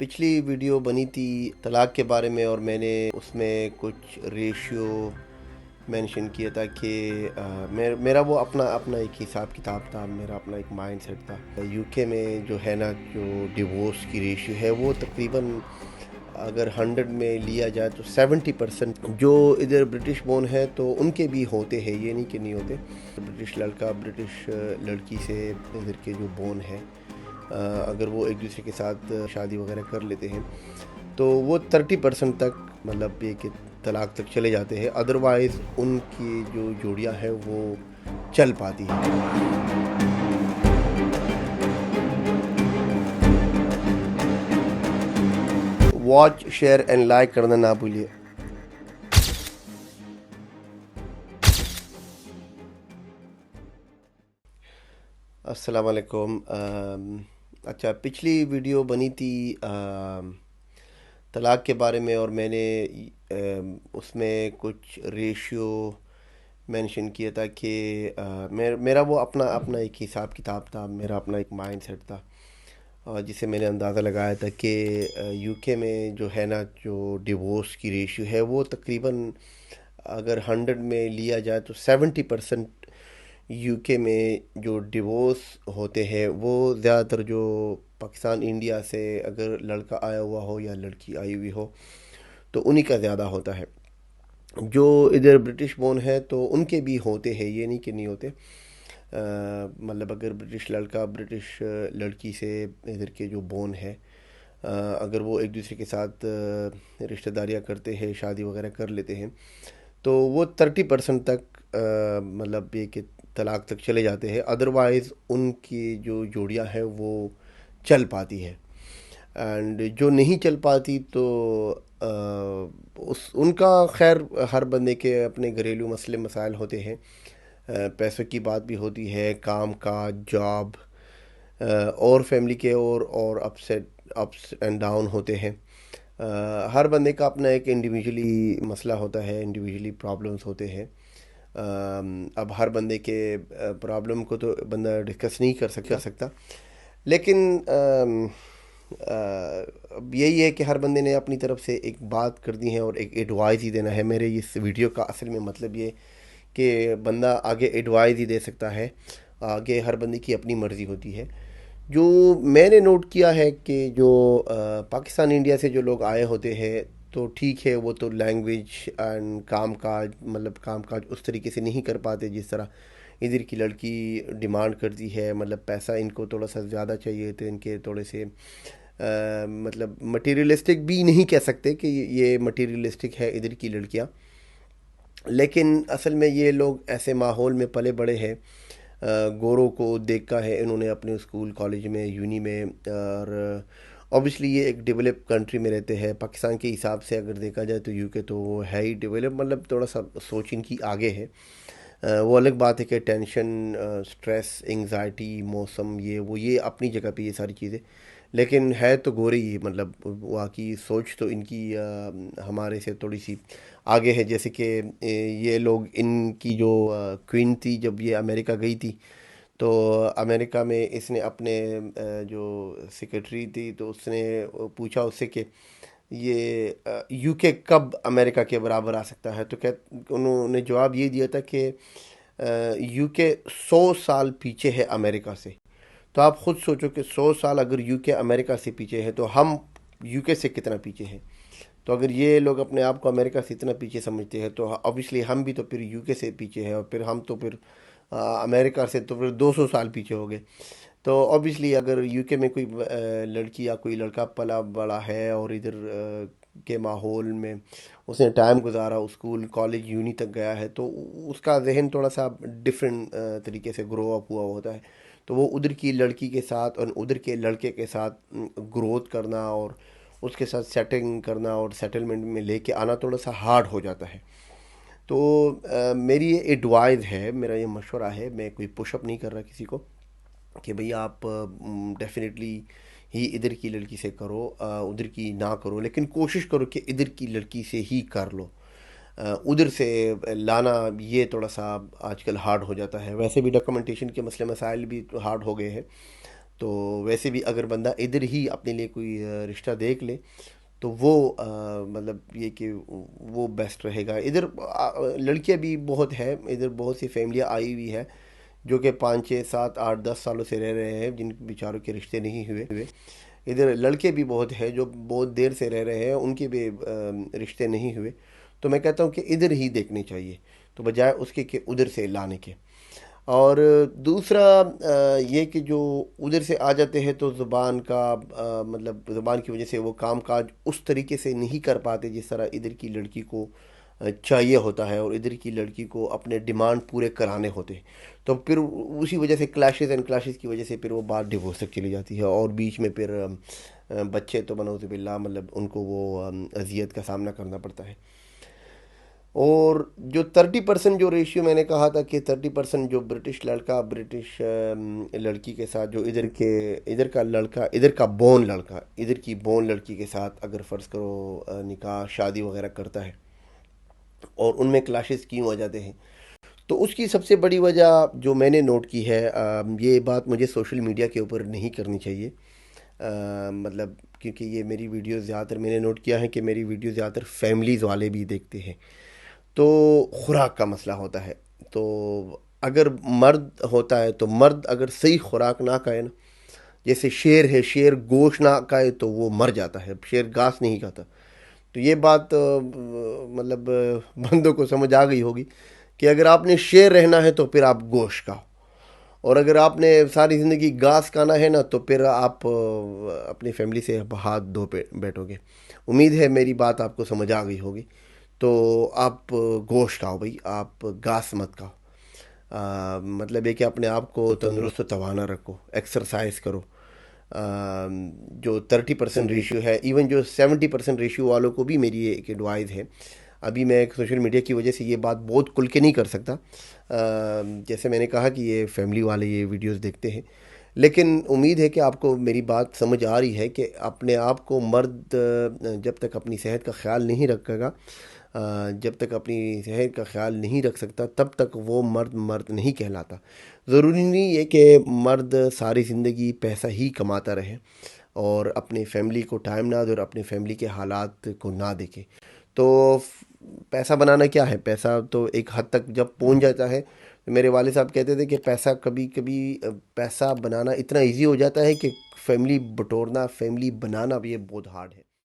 पिछली वीडियो बनी थी तलाक के बारे में और मैंने उसमें कुछ रेशियो मेंशन किया था कि मेरा वो अपना अपना एक हिसाब किताब था। मेरा अपना एक माइंड सेट था। यूके में जो है ना, जो डिवोर्स की रेशियो है वो तकरीबन अगर 100 में लिया जाए तो 70%। जो इधर ब्रिटिश बोर्न है तो उनके भी होते हैं, ये नहीं कि नहीं होते। ब्रिटिश लड़का ब्रिटिश लड़की से इधर के जो बोर्न है, अगर वो एक दूसरे के साथ शादी वगैरह कर लेते हैं तो वो 30% तक, मतलब ये कि तलाक तक चले जाते हैं। अदरवाइज़ उनकी जो जोड़ियां हैं वो चल पाती हैं। वॉच, शेयर एंड लाइक करना ना भूलिए। अस्सलाम वालेकुम। अच्छा, पिछली वीडियो बनी थी तलाक के बारे में और मैंने उसमें कुछ रेशियो मेंशन किया था कि मेरा वो अपना अपना एक हिसाब किताब था। मेरा अपना एक माइंड सेट था, जिसे मैंने अंदाज़ा लगाया था कि यूके में जो है ना, जो डिवोर्स की रेशियो है वो तकरीबन अगर 100 में लिया जाए तो 70% यूके में जो डिवोर्स होते हैं वो ज़्यादातर जो पाकिस्तान इंडिया से अगर लड़का आया हुआ हो या लड़की आई हुई हो तो उन्हीं का ज़्यादा होता है। जो इधर ब्रिटिश बोर्न है तो उनके भी होते हैं, ये नहीं कि नहीं होते। मतलब अगर ब्रिटिश लड़का ब्रिटिश लड़की से इधर के जो बोर्न है, अगर वो एक दूसरे के साथ रिश्तेदारियां करते हैं, शादी वगैरह कर लेते हैं तो वो 30% तक, मतलब ये कि तलाक तक चले जाते हैं। अदरवाइज़ उनकी जो जोड़ियां हैं वो चल पाती है। एंड जो नहीं चल पाती तो उस उनका खैर हर बंदे के अपने घरेलू मसले मसाइल होते हैं। पैसों की बात भी होती है, काम का, जॉब, और फैमिली के और अप्स एंड डाउन होते हैं। हर बंदे का अपना एक इंडिविजुअली मसला होता है, इंडिविजुअली प्रॉब्लम्स होते हैं। अब हर बंदे के प्रॉब्लम को तो बंदा डिस्कस नहीं कर सकता। लेकिन अब यही है कि हर बंदे ने अपनी तरफ से एक बात कर दी है और एक एडवाइस ही देना है। मेरे इस वीडियो का असल में मतलब ये कि बंदा आगे एडवाइस ही दे सकता है, आगे हर बंदे की अपनी मर्ज़ी होती है। जो मैंने नोट किया है कि जो पाकिस्तान इंडिया से जो लोग आए होते हैं तो ठीक है, वो तो लैंग्वेज एंड काम काज, मतलब काम काज उस तरीके से नहीं कर पाते जिस तरह इधर की लड़की डिमांड करती है। मतलब पैसा इनको थोड़ा सा ज़्यादा चाहिए तो इनके थोड़े से मतलब मटेरियलिस्टिक भी नहीं कह सकते कि ये मटेरियलिस्टिक है इधर की लड़कियां। लेकिन असल में ये लोग ऐसे माहौल में पले बड़े हैं, गोरों को देखा है इन्होंने अपने स्कूल कॉलेज में, यूनी में। और ऑब्वियसली ये एक डेवलप कंट्री में रहते हैं। पाकिस्तान के हिसाब से अगर देखा जाए तो यूके तो वो है ही डेवलप, मतलब थोड़ा सा सोच इनकी आगे है। वो अलग बात है कि टेंशन, स्ट्रेस, एंग्जाइटी, मौसम, ये अपनी जगह पे ये सारी चीज़ें। लेकिन है तो गोरी ही, मतलब वहाँ की सोच तो इनकी हमारे से थोड़ी सी आगे है। जैसे कि ये लोग, इनकी जो क्वीन थी जब ये अमेरिका गई थी तो अमेरिका में इसने अपने जो सेक्रेटरी थी तो उसने पूछा उससे कि ये यूके कब अमेरिका के बराबर आ सकता है। तो कह उन्होंने जवाब ये दिया था कि यूके 100 साल पीछे है अमेरिका से। तो आप खुद सोचो कि 100 साल अगर यूके अमेरिका से पीछे है तो हम यूके से कितना पीछे हैं। तो अगर ये लोग अपने आप को अमेरिका से इतना पीछे समझते हैं तो ऑब्वियसली हम भी तो फिर यूके से पीछे हैं, और फिर हम तो फिर अमेरिका से तो फिर 200 साल पीछे हो गए। तो ऑब्वियसली अगर यूके में कोई लड़की या कोई लड़का पला बड़ा है और इधर के माहौल में उसने टाइम गुजारा, स्कूल कॉलेज यूनी तक गया है, तो उसका जहन थोड़ा सा डिफरेंट तरीके से ग्रो अप हुआ होता है। तो वो उधर की लड़की के साथ और उधर के लड़के के साथ ग्रोथ करना और उसके साथ सेटिंग करना और सेटलमेंट में लेके आना थोड़ा सा हार्ड हो जाता है। तो मेरी ये एडवाइस है, मेरा ये मशवरा है, मैं कोई पुशअप नहीं कर रहा किसी को कि भाई आप डेफिनेटली ही इधर की लड़की से करो, उधर की ना करो, लेकिन कोशिश करो कि इधर की लड़की से ही कर लो। उधर से लाना ये थोड़ा सा आजकल हार्ड हो जाता है। वैसे भी डॉक्यूमेंटेशन के मसले मसाइल भी तो हार्ड हो गए हैं। तो वैसे भी अगर बंदा इधर ही अपने लिए कोई रिश्ता देख ले तो वो मतलब ये कि वो बेस्ट रहेगा। इधर लड़कियां भी बहुत है, इधर बहुत सी फैमिलियां आई हुई है जो कि 5 6 7 8 10 सालों से रह रहे हैं, जिन बेचारों के रिश्ते नहीं हुए। इधर लड़के भी बहुत हैं जो बहुत देर से रह रहे हैं, उनके भी रिश्ते नहीं हुए। तो मैं कहता हूँ कि इधर ही देखने चाहिए, तो बजाय उसके कि उधर से लाने के। और दूसरा ये कि जो उधर से आ जाते हैं तो ज़ुबान का मतलब ज़ुबान की वजह से वो काम काज उस तरीके से नहीं कर पाते जिस तरह इधर की लड़की को चाहिए होता है, और इधर की लड़की को अपने डिमांड पूरे कराने होते हैं। तो फिर उसी वजह से क्लैशेस एंड क्लैशेस की वजह से फिर वो बात डिवोर्स तक चली जाती है, और बीच में फिर बच्चे तो बनौज़ुबिल्लाह मतलब उनको वो अजियत का सामना करना पड़ता है। और जो 30% जो रेशियो मैंने कहा था कि 30% जो ब्रिटिश लड़का ब्रिटिश लड़की के साथ, जो इधर का लड़का, इधर का बोन लड़का इधर की बोन लड़की के साथ अगर फ़र्ज़ करो निकाह शादी वगैरह करता है और उनमें क्लैशेस क्यों आ जाते हैं, तो उसकी सबसे बड़ी वजह जो मैंने नोट की है, ये बात मुझे सोशल मीडिया के ऊपर नहीं करनी चाहिए। मतलब क्योंकि ये मेरी वीडियो ज़्यादातर मैंने नोट किया है कि मेरी वीडियो ज़्यादातर फैमिलीज़ वाले भी देखते हैं। तो खुराक का मसला होता है। तो अगर मर्द होता है तो मर्द अगर सही खुराक ना खाए ना, जैसे शेर है, शेर गोश्त ना खाए तो वो मर जाता है, शेर घास नहीं खाता। तो ये बात मतलब बंदों को समझ आ गई होगी कि अगर आपने शेर रहना है तो फिर आप गोश्त खाओ, और अगर आपने सारी ज़िंदगी घास खाना है ना तो फिर आप अपनी फैमिली से हाथ धो बैठोगे। उम्मीद है मेरी बात आपको समझ आ गई होगी। तो आप गोश्त खाओ भाई, आप घास मत खाओ। मतलब है कि अपने आप को तंदुरुस्त तवाना रखो, एक्सरसाइज करो। जो 30% रेशियो है, इवन जो 70% रेशियो वालों को भी मेरी एक एडवाइस है। अभी मैं एक सोशल मीडिया की वजह से ये बात बहुत खुल के नहीं कर सकता, जैसे मैंने कहा कि ये फैमिली वाले ये वीडियोस देखते हैं, लेकिन उम्मीद है कि आपको मेरी बात समझ आ रही है कि अपने आप को मर्द जब तक अपनी सेहत का ख्याल नहीं रखेगा, जब तक अपनी सेहत का ख्याल नहीं रख सकता तब तक वो मर्द मर्द नहीं कहलाता। ज़रूरी नहीं है कि मर्द सारी ज़िंदगी पैसा ही कमाता रहे और अपनी फैमिली को टाइम ना दे और अपनी फैमिली के हालात को ना देखे। तो पैसा बनाना क्या है, पैसा तो एक हद तक जब पहुंच जाता है, तो मेरे वाले साहब कहते थे कि पैसा कभी कभी पैसा बनाना इतना इजी हो जाता है कि फैमिली बटोरना, फैमिली बनाना भी ये बहुत हार्ड है।